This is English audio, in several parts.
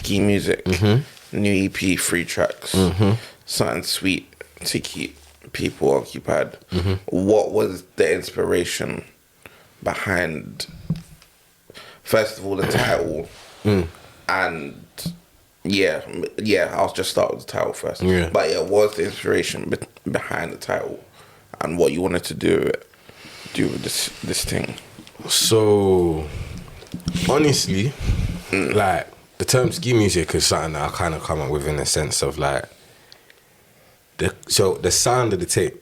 Ski Music, new EP, 3 tracks, something sweet to keep people occupied. What was the inspiration behind, first of all, the title, and I'll just start with the title first. But what was the inspiration behind the title, and what you wanted to do with this thing? So, honestly, like, the term ski music is something that I kind of come up with in the sense of like, the sound of the tape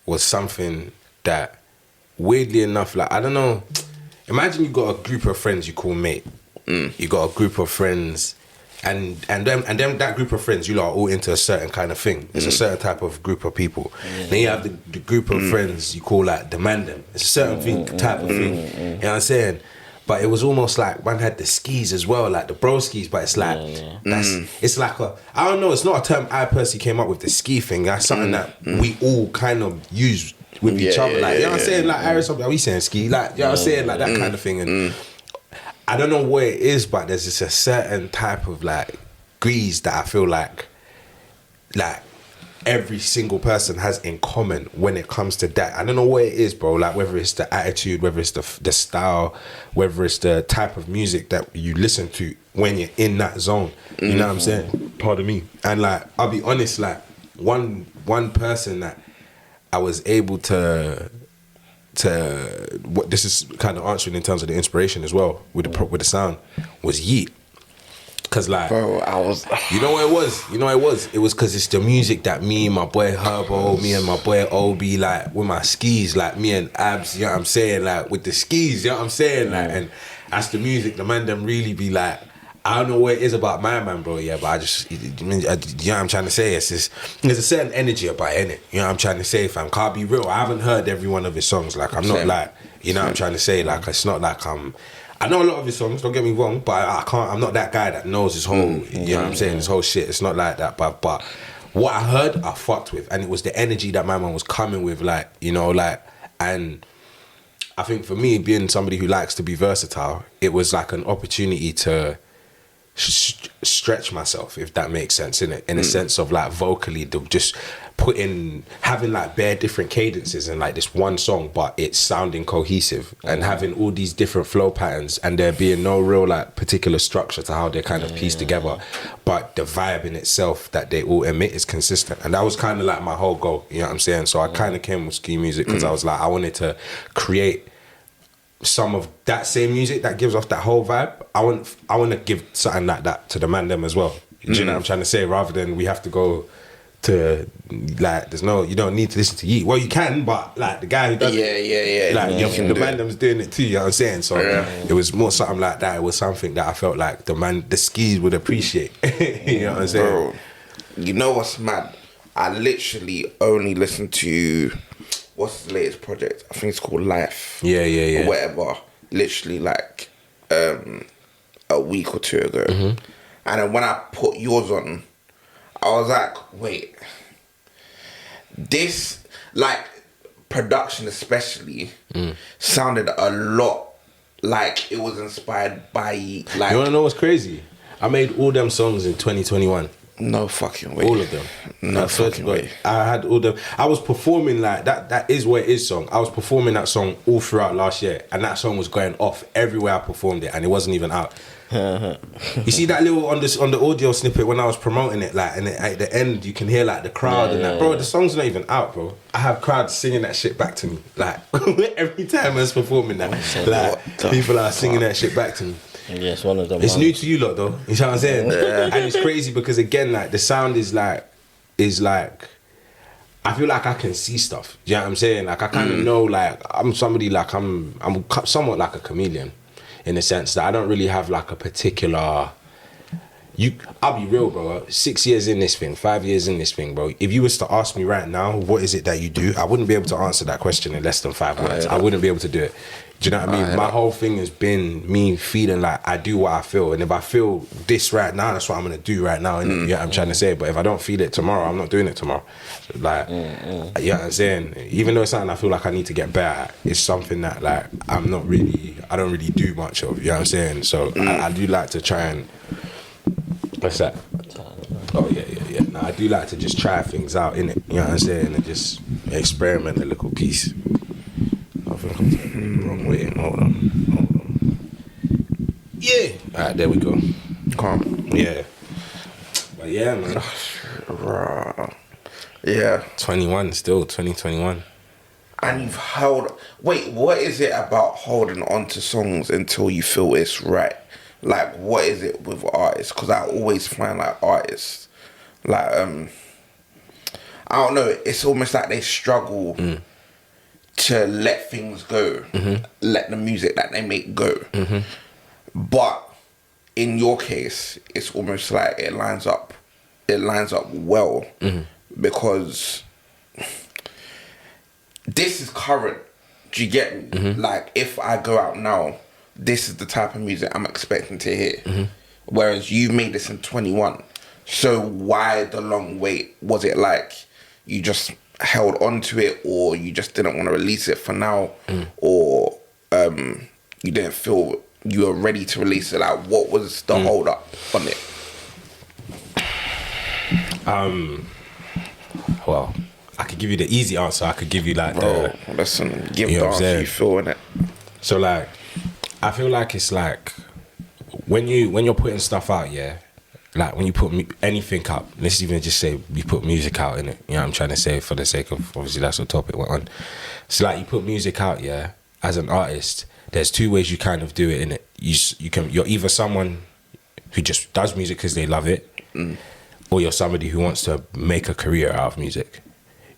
was something that, weirdly enough, like, I don't know, imagine you got a group of friends you call mate. You got a group of friends, and them that group of friends, you lot are all into a certain kind of thing. It's a certain type of group of people. Then you have the group of friends you call like the mandem. It's a certain type of thing. You know what I'm saying? But it was almost like one had the skis as well, like the bro skis. But it's like it's like I don't know. It's not a term I personally came up with, the ski thing. That's something that we all kind of use with each other. Like, you know what I'm saying? Like Iris, are we saying ski? Like, you know what I'm saying? Like that kind of thing. And I don't know what it is, but there's just a certain type of like grease that I feel like every single person has in common when it comes to that. I don't know what it is, bro. Like, whether it's the attitude, whether it's the style, whether it's the type of music that you listen to when you're in that zone. You know what I'm saying? Pardon me. And like, I'll be honest, like one person that I was able to what this is kind of answering in terms of the inspiration as well with the sound was Yeat. Cause like, bro, you know what it was? It was cause it's the music that me and my boy Herbo, me and my boy Obi, like with my skis, like me and Abs, you know what I'm saying? Like with the skis, you know what I'm saying? Like, and that's the music, the man them really be like, I don't know what it is about my man, bro, but I just, you know what I'm trying to say? It's just, there's a certain energy about it, innit? You know what I'm trying to say, fam? Can't be real. I haven't heard every one of his songs. Like, I'm not like, you know what I'm trying to say? Like, it's not like I know a lot of his songs, don't get me wrong, but I'm not that guy that knows his whole, you know what I'm saying, his whole shit. It's not like that, but what I heard, I fucked with, and it was the energy that my man was coming with, like, you know, like, and I think for me, being somebody who likes to be versatile, it was like an opportunity to stretch myself, if that makes sense, in a sense of like vocally, just having like bare different cadences in like this one song, but it's sounding cohesive and having all these different flow patterns, and there being no real like particular structure to how they're kind of pieced together, but the vibe in itself that they all emit is consistent. And that was kind of like my whole goal, you know what I'm saying? So I kind of came with ski music because I was like, I wanted to create some of that same music that gives off that whole vibe. I want to give something like that to the man them as well. Do you know what I'm trying to say? Rather than we have to go to like, you don't need to listen to Yeat. Well, you can, but like the guy who does like the man them's doing it too. You know what I'm saying? So it was more something like that. It was something that I felt like the skis would appreciate. You know what I'm saying? Bro, you know what's mad? I literally only listened to, what's the latest project? I think it's called Life. Yeah. Or whatever. Literally like a week or two ago. And then when I put yours on, I was like, wait. This, like, production especially, sounded a lot like it was inspired by, like... You wanna know what's crazy? I made all them songs in 2021. No fucking way. All of them. No fucking way. I had all them. I was performing like that Is What It Is song. I was performing that song all throughout last year, and that song was going off everywhere I performed it, and it wasn't even out. You see that little on the audio snippet when I was promoting it, like, and at the end you can hear like the crowd and that. Bro, the song's not even out, bro. I have crowds singing that shit back to me, like every time I was performing that, like people are singing that shit back to me. Yes, one of them. It's new to you lot though. You know what I'm saying? And it's crazy because again, like the sound is like I feel like I can see stuff. Do you know what I'm saying? Like I kind of know, like I'm somebody like I'm somewhat like a chameleon, in the sense that I don't really have like a particular. I'll be real, bro. 6 years in this thing, 5 years in this thing, bro. If you was to ask me right now, what is it that you do? I wouldn't be able to answer that question in less than 5 words. I wouldn't be able to do it. Do you know what I mean? My whole thing has been me feeling like I do what I feel. And if I feel this right now, that's what I'm going to do right now. And you know what I'm trying to say? But if I don't feel it tomorrow, I'm not doing it tomorrow. So like, you know what I'm saying? Even though it's something I feel like I need to get better at, it's something that like I don't really do much of. You know what I'm saying? So I do like to try and What's that? Oh yeah. No, I do like to just try things out, innit? You know what I'm saying? And just experiment a little piece. I think I'm taking the wrong way. Hold on. Yeah. Alright, there we go. Calm. Yeah. But yeah, man. Yeah. 21 still, 2021. And you've held... Wait, what is it about holding on to songs until you feel it's right? Like, what is it with artists? Because I always find, like, artists, like, I don't know, it's almost like they struggle to let things go, let the music that they make go. But in your case, it's almost like it lines up well, because this is current. Do you get me? Like, if I go out now, this is the type of music I'm expecting to hear. Whereas you made this in 21. So why the long wait? Was it like you just held on to it, or you just didn't want to release it for now, or you didn't feel you were ready to release it? Like, what was the hold up on it? Well, I could give you the easy answer. I could give you like Listen, give you the know what I'm answer you feel in it. So like, I feel like it's like when you're putting stuff out, yeah. Like when you put anything out, let's even just say you put music out in it. You know what I'm trying to say, for the sake of, obviously that's what topic went on. So like you put music out, yeah. As an artist, there's two ways you kind of do it in it. You're either someone who just does music because they love it, or you're somebody who wants to make a career out of music.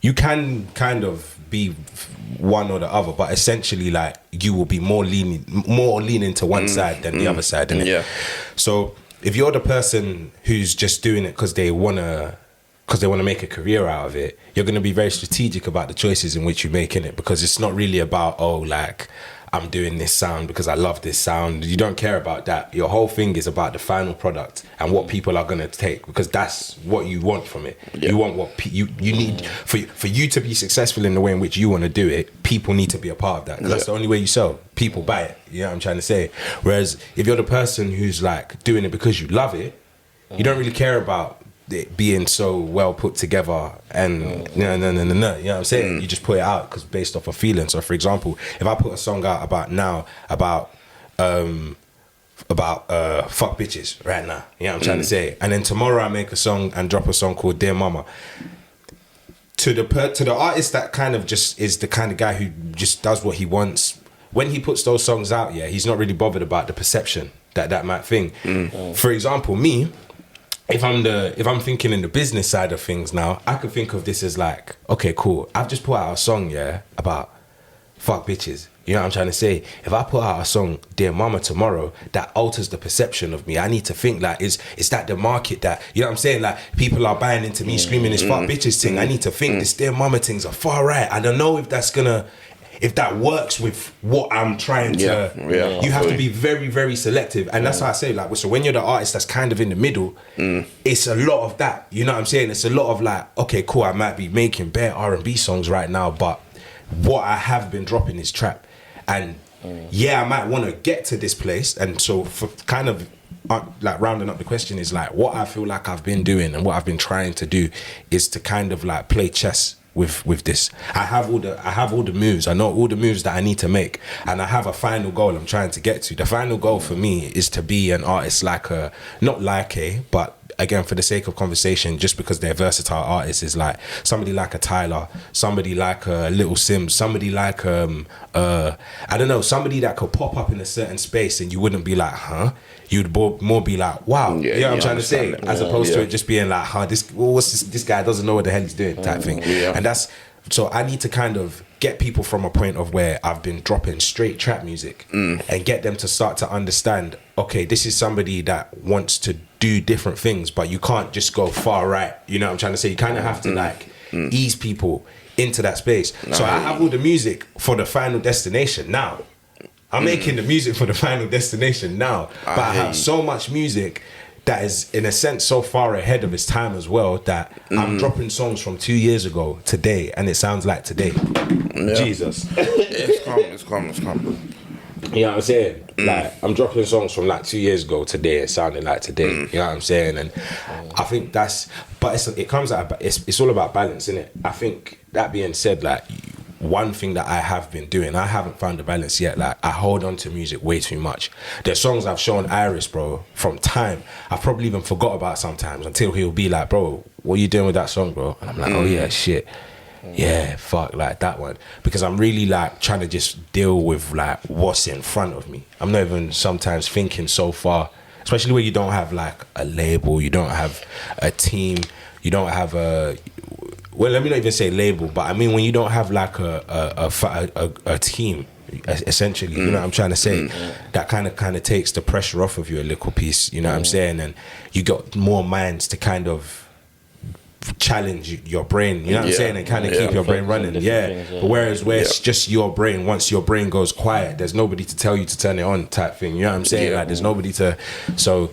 You can kind of be one or the other, but essentially, like, you will be more leaning to one side than the other side, innit? Yeah. So if you're the person who's just doing it because they wanna make a career out of it, you're gonna be very strategic about the choices in which you make in it, because it's not really about, oh, like, I'm doing this sound because I love this sound. You don't care about that. Your whole thing is about the final product and what people are going to take, because that's what you want from it. Yeah. You want what you need for you to be successful in the way in which you want to do it. People need to be a part of that. That's the only way you sell. People buy it. You know what I'm trying to say? Whereas if you're the person who's like doing it because you love it, you don't really care about it being so well put together and no, you know what I'm saying? You just put it out because based off a feeling. So for example, if I put a song out about fuck bitches right now, you know what I'm trying to say, and then tomorrow I make a song and drop a song called Dear Mama, to the artist that kind of just is the kind of guy who just does what he wants, when he puts those songs out, yeah, he's not really bothered about the perception that might think. For example, me, if I'm thinking in the business side of things now, I could think of this as like, okay, cool, I've just put out a song, yeah, about fuck bitches. You know what I'm trying to say? If I put out a song, Dear Mama, tomorrow, that alters the perception of me. I need to think like, is that the market that, you know what I'm saying? Like, people are buying into me screaming this fuck bitches thing. I need to think this Dear Mama thing's a far right. I don't know if that works with what I'm trying to. You have to be very, very selective. And that's how I say, like, so when you're the artist that's kind of in the middle, it's a lot of that. You know what I'm saying? It's a lot of like, okay, cool, I might be making bare R&B songs right now, but what I have been dropping is trap. And yeah, I might want to get to this place. And so for kind of like rounding up the question is like, what I feel like I've been doing and what I've been trying to do is to kind of like play chess with this. I have all the moves. I know all the moves that I need to make, and I have a final goal I'm trying to get to. The final goal for me is to be an artist but again, for the sake of conversation, just because they're versatile artists, is like somebody like a Tyler, somebody like a Little Sims, somebody like I don't know, somebody that could pop up in a certain space and you wouldn't be like, huh? You'd more be like, wow, you know what I'm trying to say, as opposed to it just being like, huh, this guy doesn't know what the hell he's doing type thing. And that's, so I need to kind of get people from a point of where I've been dropping straight trap music and get them to start to understand, okay, this is somebody that wants to do different things, but you can't just go far right. You know what I'm trying to say? You kind of have to like ease people into that space. So I have all the music for the final destination now. I'm making the music for the final destination now, but I have so much music that is in a sense so far ahead of its time as well that I'm dropping songs from 2 years ago today and it sounds like today. Jesus. It's calm. You know what I'm saying? Like, I'm dropping songs from like 2 years ago today. It sounded like today. You know what I'm saying? And I think that's, but it comes out, it's all about balance, isn't it? I think that being said, like, one thing that I have been doing, I haven't found the balance yet. Like, I hold on to music way too much. There's songs I've shown Iris, bro, from time. I've probably even forgot about sometimes until he'll be like, bro, what are you doing with that song, bro? And I'm like, oh yeah, shit. Yeah, fuck, like that one. Because I'm really like trying to just deal with like what's in front of me. I'm not even sometimes thinking so far, especially when you don't have like a label, you don't have a team, you don't have a, well, let me not even say label, but I mean when you don't have like a team, essentially, you know what I'm trying to say, that kind of takes the pressure off of you a little piece, you know what I'm saying, and you got more minds to kind of challenge your brain, you know what I'm saying, and kind of keep your brain running. But whereas where it's just your brain, once your brain goes quiet, there's nobody to tell you to turn it on type thing, you know what I'm saying, like there's nobody to, so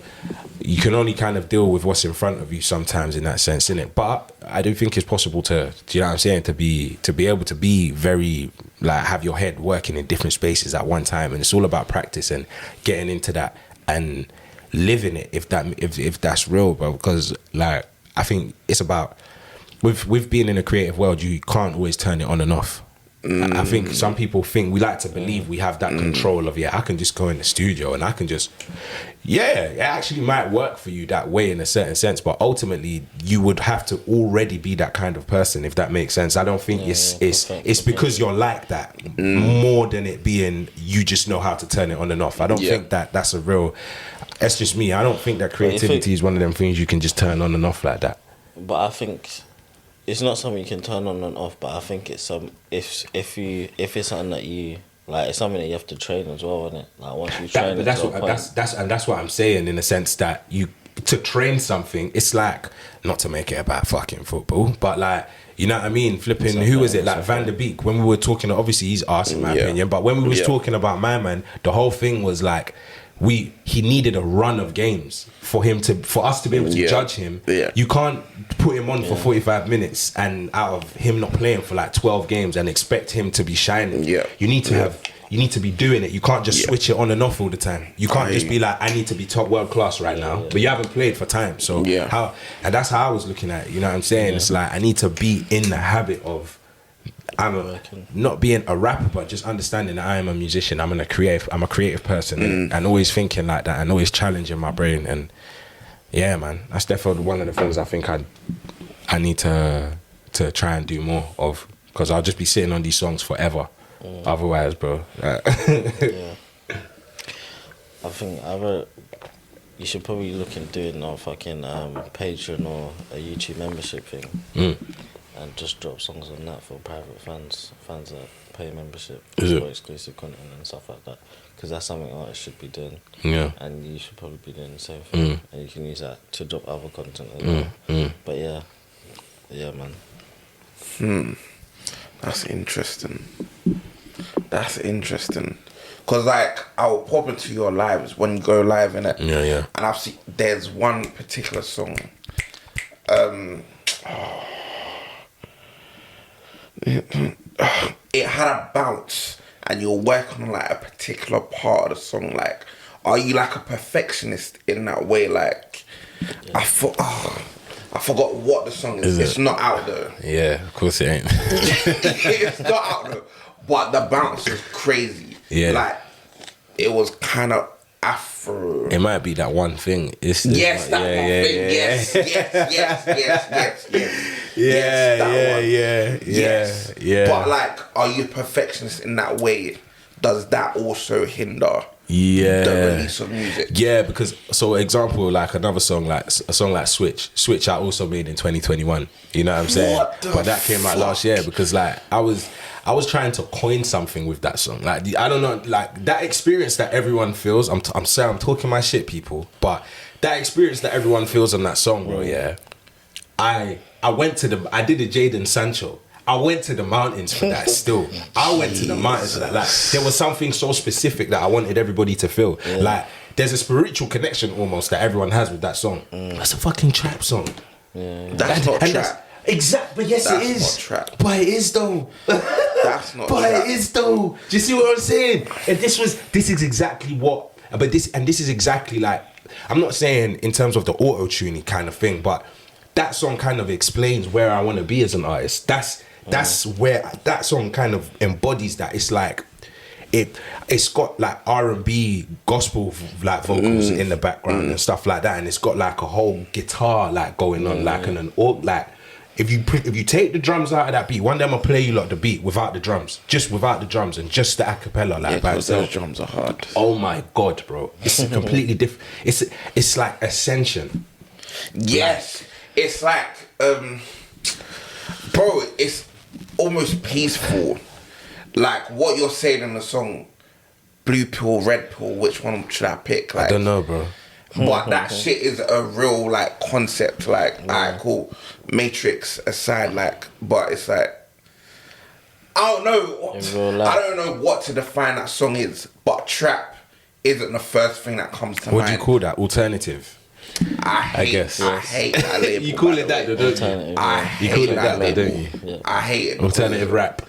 you can only kind of deal with what's in front of you sometimes in that sense, innit? But I do think it's possible to, do you know what I'm saying, to be able to be very, like, have your head working in different spaces at one time, and it's all about practice and getting into that and living it, if that's real, bro, because like I think it's about, with being in a creative world, you can't always turn it on and off. I think some people think, we like to believe we have that control of, I can just go in the studio and I can just, it actually might work for you that way in a certain sense, but ultimately you would have to already be that kind of person, if that makes sense. I don't think it's because you're like that, more than it being you just know how to turn it on and off. I don't think that's a real, that's just me. I don't think that creativity is one of them things you can just turn on and off like that. But I think it's not something you can turn on and off, but I think it's if it's something that you like, it's something that you have to train as well, isn't it? Like once you train, that's what I'm saying, in the sense that you, to train something, it's like, not to make it about fucking football, but like, you know what I mean, flipping, who was it, like Van der Beek, when we were talking, obviously he's arse in my opinion, but when we was talking about my man, the whole thing was like, he needed a run of games for us to be able to judge him. You can't put him on for 45 minutes and out of him not playing for like 12 games and expect him to be shining. You need to be doing it. You can't just switch it on and off all the time. You can't just be like, I need to be top world class right now, but you haven't played for time. So and that's how I was looking at it, you know what I'm saying? It's like, I need to be in the habit of, not being a rapper, but just understanding that I am a musician. I'm a creative person, and always thinking like that, and always challenging my brain. And yeah, man, that's definitely one of the things I think I need to try and do more of, because I'll just be sitting on these songs forever. Otherwise, bro. I think you should probably look into doing a fucking Patreon or a YouTube membership thing. And just drop songs on that for private fans that pay membership for exclusive content and stuff like that, because that's something artists should be doing, and you should probably be doing the same thing, and you can use that to drop other content as well. But yeah man, that's interesting, because like I'll pop into your lives when you go live, innit? And I've seen there's one particular song, it had a bounce, and you're working on like a particular part of the song. Like, are you like a perfectionist in that way? Like, I forgot what the song is. It's not out there. Yeah, of course it ain't. It's not out there, but the bounce was crazy. Like, it was kind of Afro. It might be that one thing. Yes, one thing. Yes. But like, are you a perfectionist in that way? Does that also hinder the release of music? Yeah, because, so example, like another song, like a song like Switch I also made in 2021. You know what I'm saying? But that came out last year, because like I was trying to coin something with that song. Like, I don't know, like that experience that everyone feels. I'm sorry, I'm talking my shit, people. But that experience that everyone feels on that song, bro. I did a Jadon Sancho. I went to the mountains for that still. I went to the mountains for that. Like, there was something so specific that I wanted everybody to feel. Like, there's a spiritual connection almost that everyone has with that song. That's a fucking trap song. That's not trap. Exactly, but yes, it is. Not trap. But it is though. That's not But trap. it is though. Do you see what I'm saying? And this is exactly what. But this is exactly like. I'm not saying in terms of the auto-tuning kind of thing, but that song kind of explains where I want to be as an artist. That's where that song kind of embodies that. It's like it's got like R&B gospel like vocals in the background and stuff like that, and it's got like a whole guitar like going on like and an org like. If you take the drums out of that beat, one day I'm gonna play you like the beat without the drums, just without the drums and just the acapella like by Because itself. those drums are hard. Oh my god, bro! It's a completely different. It's like Ascension. Yes, it's like, bro, it's almost peaceful. Like what you're saying in the song, blue pill, red pill. Which one should I pick? Like, I don't know, bro. But that shit is a real like concept. Like, alright, cool. Matrix aside, like, but it's like, I don't know. In real life. I don't know what to define that song is. But trap isn't the first thing that comes to What mind. do you call that? Alternative. I guess. hate that label. You call by it the that, way. though, don't you? Alternative. I Yeah. hate You call it that that, though, label. don't you? Yeah. I hate it. Alternative rap.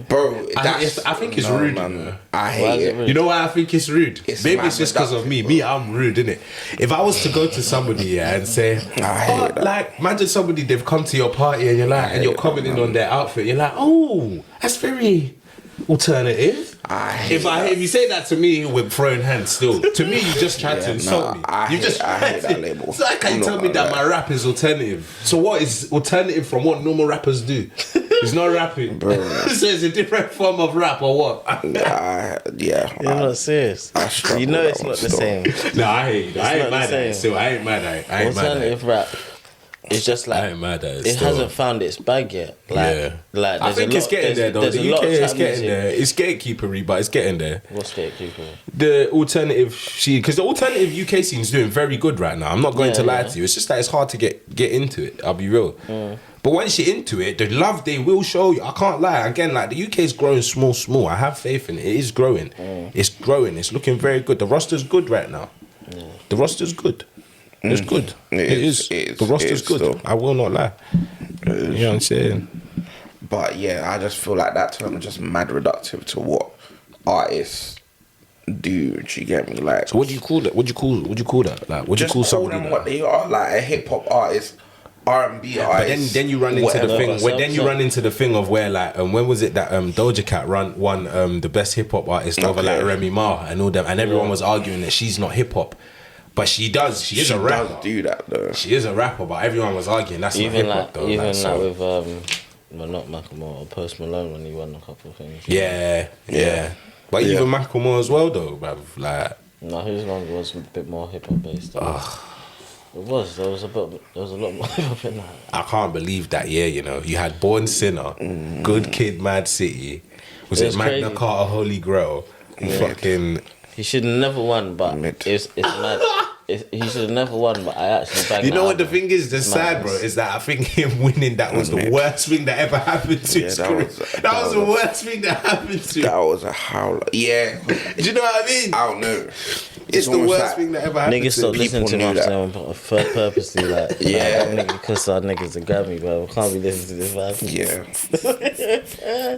Bro, I think it's rude, you know. I Why hate is it it. rude? You know why I think it's rude? It's Maybe mad it's just because of me. reductive, Me, I'm rude, innit? If I was to go to somebody and say, I hate that. like, imagine somebody, they've come to your party and you're like, and you're commenting on their outfit, you're like, oh, that's very alternative. I hate If you say that to me with throwing hands still, to me you just tried to insult me. I hate that label. So how can you I'm tell not me that gonna my rap is alternative? So what is alternative from what normal rappers do? It's not rapping. Bro. So it's a different form of rap or what? Yeah, You're not serious. I struggle You know with it's that not one the still. same. No, I hate it. I not ain't the mad at same. it. Still, I ain't mad at it. I ain't mad at it. Alternative rap. It's just like I ain't mad at it. it still. hasn't found its bag yet. Like, like I there's think a lot, it's getting there though. There's The a lot UK of is trap getting music. there. It's gatekeepery, but it's getting there. What's gatekeeper? The alternative because the alternative UK scene is doing very good right now. I'm not going Yeah, to lie yeah. to you. It's just that it's hard to get into it. I'll be real. But once you're into it, the love they will show you. I can't lie. Again, like the UK is growing small. I have faith in it. It is growing. It's growing. It's looking very good. The roster's good right now. The roster's good. It's good. It is. The roster's good. still. I will not lie. You know what I'm saying? But yeah, I just feel like that term is just mad reductive to what artists do. Do you get me? Like, So what do you call that? What do you call that? Like, what do you just call call somebody them that? what they are, like a hip hop artist, R&B artist. But then you run into whatever. the thing. But Then you run into the thing of where like when was it that Doja Cat won the best hip hop artist over like Okay. Remy Ma and all them, and everyone was arguing that she's not hip hop, but she does. She is She a rapper. does do that though. She is a rapper, but everyone was arguing that's not Even hip hop like though. even like, like so. with well not Macklemore or Post Malone when he won a couple of things. Yeah. But Yeah. even Macklemore as well though, bruv. Like No, his one was a bit more hip hop based. It was. There was a lot more hip hop in that. I can't believe that year. You know, you had Born Sinner, Good Kid, Mad City. Was It it was Magna crazy. Carta, Holy Grail? Fucking. He should have never won, but Mid. it's mad. He should have never won, but I actually banged You know that what the album. thing is? The It's sad, madness. bro, is that I think him winning that was the Mid. worst thing that ever happened to his that career. was- That that was the was- worst thing that happened to That him. was a howler. Yeah. Do you know what I mean? I don't know. It's the almost worst like- thing that ever happened Niggas to stop him. listening to People him knew after that. him purposely, like, Yeah. that nigga cuss our niggas to grab me, bro. Can't be listening to this vibe. Yeah.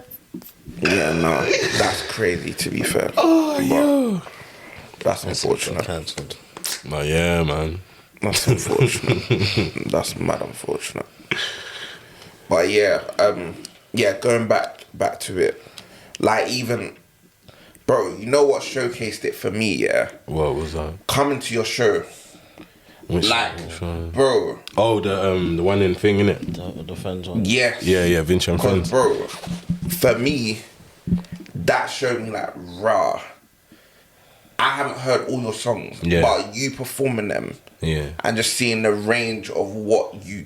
Yeah, no. That's crazy to be fair. Oh, yo. That's unfortunate. Cancelled. Oh, yeah, man. That's unfortunate. That's mad unfortunate. But yeah, going back to it. Like even bro, you know what showcased it for me, yeah? What was that? Coming to your show. Which Like, bro, Oh, the one in thing, innit? The friends one. yes. Yeah, VINCH and Because, Friends. bro, for me, that showed me like, rah. I haven't heard all your songs, Yeah. but you performing them Yeah. and just seeing the range of what you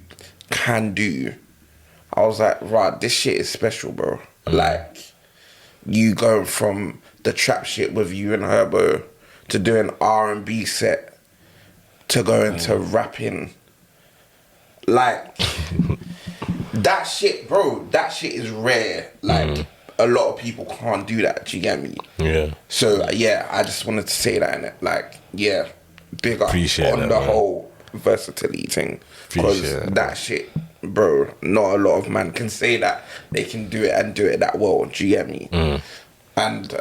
can do, I was like, rah, this shit is special, bro. Like, you going from the trap shit with you and Herbo to doing R&B set to going to rapping. Like, that shit, bro, that shit is rare. Like, a lot of people can't do that, do you get me? Yeah. So, yeah, I just wanted to say that in it. Like, yeah, big up Appreciate on that, the man. whole versatility thing. Because that shit, bro, not a lot of man can say that they can do it and do it that well. Do you get me? And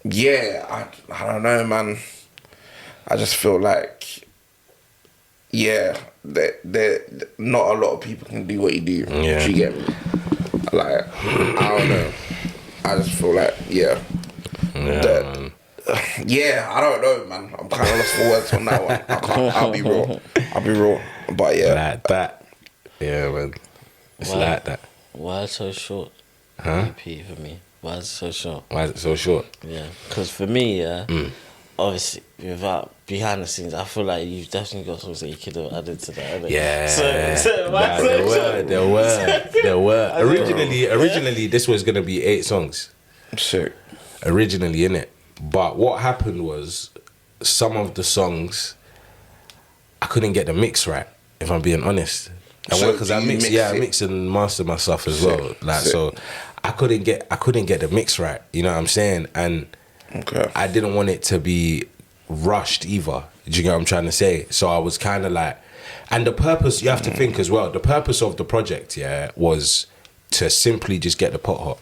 yeah, I don't know, man. I just feel like, yeah, not a lot of people can do what you do. Yeah. Do you get me? Like, I don't know. I just feel like, yeah. Yeah, I don't know, man. I'm kind of lost for words on that one. I'll be real. But yeah. Like that. Yeah, man. It's like that. Why is it so short? EP for me. Why is it so short? Why is it so short? Yeah, because for me, obviously, without behind the scenes, I feel like you've definitely got songs that you could have added to that. Innit? Yeah. So why There were. Originally, this was gonna be 8 songs. Sick. Originally, innit? But what happened was, some of the songs, I couldn't get the mix right. If I'm being honest, and because I mix and master my stuff as well. Like so, I couldn't get the mix right. You know what I'm saying? And I didn't want it to be rushed either. Do you get what I'm trying to say? So I was kind of like, and the purpose, you have to think as well. The purpose of the project, was to simply just get the pot hot.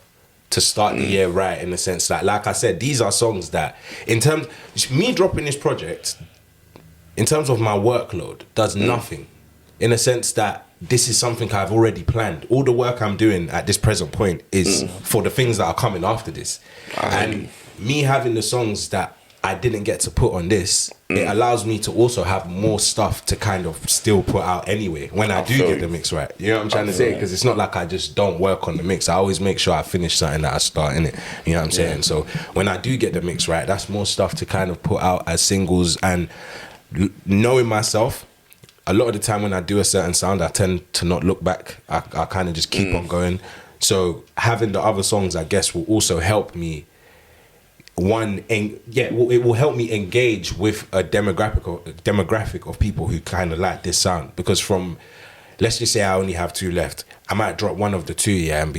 To start the year right, in the sense that, like I said, these are songs that, in terms, me dropping this project, in terms of my workload, does nothing. In a sense that this is something I've already planned. All the work I'm doing at this present point is for the things that are coming after this. And me having the songs that I didn't get to put on this, it allows me to also have more stuff to kind of still put out anyway when I do get the mix right. You know what I'm trying to say? Because it's not like I just don't work on the mix. I always make sure I finish something that I start in it. You know what I'm saying? So when I do get the mix right, that's more stuff to kind of put out as singles. And knowing myself, a lot of the time when I do a certain sound, I tend to not look back. I kind of just keep on going. So having the other songs, I guess, will also help me. It will help me engage with a demographic of people who kind of like this sound. Because from, let's just say I only have 2 left, I might drop one of the 2, and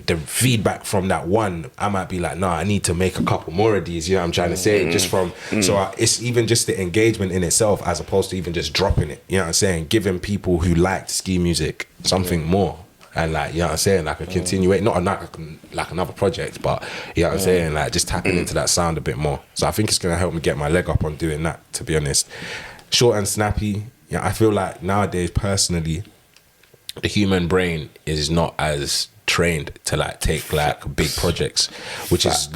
the feedback from that one, I might be like, nah, I need to make a couple more of these. You know what I'm trying to say? Just from it's even just the engagement in itself, as opposed to even just dropping it. You know what I'm saying? Giving people who like ski music something more. And like, you know what I'm saying, like a continuate, not like another project, but you know what I'm saying, like just tapping into that sound a bit more. So I think it's gonna help me get my leg up on doing that, to be honest. Short and snappy. Yeah, I feel like nowadays, personally, the human brain is not as trained to like take like big projects, which is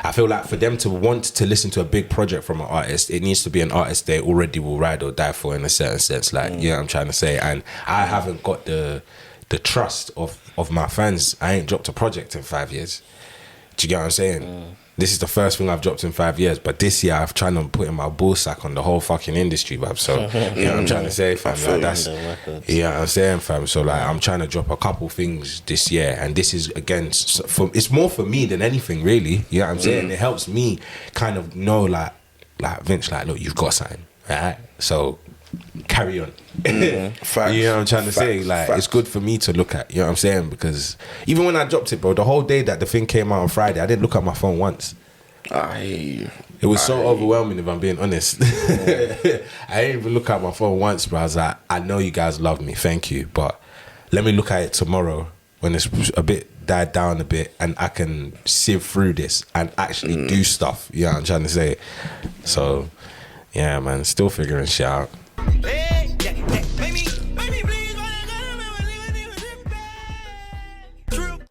I feel like for them to want to listen to a big project from an artist, it needs to be an artist they already will ride or die for, in a certain sense. Like, you know what I'm trying to say? And I haven't got the trust of my fans. I ain't dropped a project in 5 years. Do you get what I'm saying? This is the first thing I've dropped in 5 years, but this year I've tried to put in my bull sack on the whole fucking industry, bruv. So, you know what I'm trying to say, fam? Like, that's, you know what I'm saying, fam? So, like, I'm trying to drop a couple things this year, and this is, again, it's more for me than anything, really. You know what I'm saying? It helps me kind of know, like Vince, like, look, you've got something, right? So, carry on. Facts. You know what I'm trying to say? Like, it's good for me to look at, you know what I'm saying? Because even when I dropped it, bro, the whole day that the thing came out on Friday, I didn't look at my phone once. I hear you. It was so overwhelming, if I'm being honest. I didn't even look at my phone once, bro. I was like, I know you guys love me, thank you, but let me look at it tomorrow when it's a bit died down a bit and I can sieve through this and actually do stuff. You know what I'm trying to say? So, yeah, man, still figuring shit out.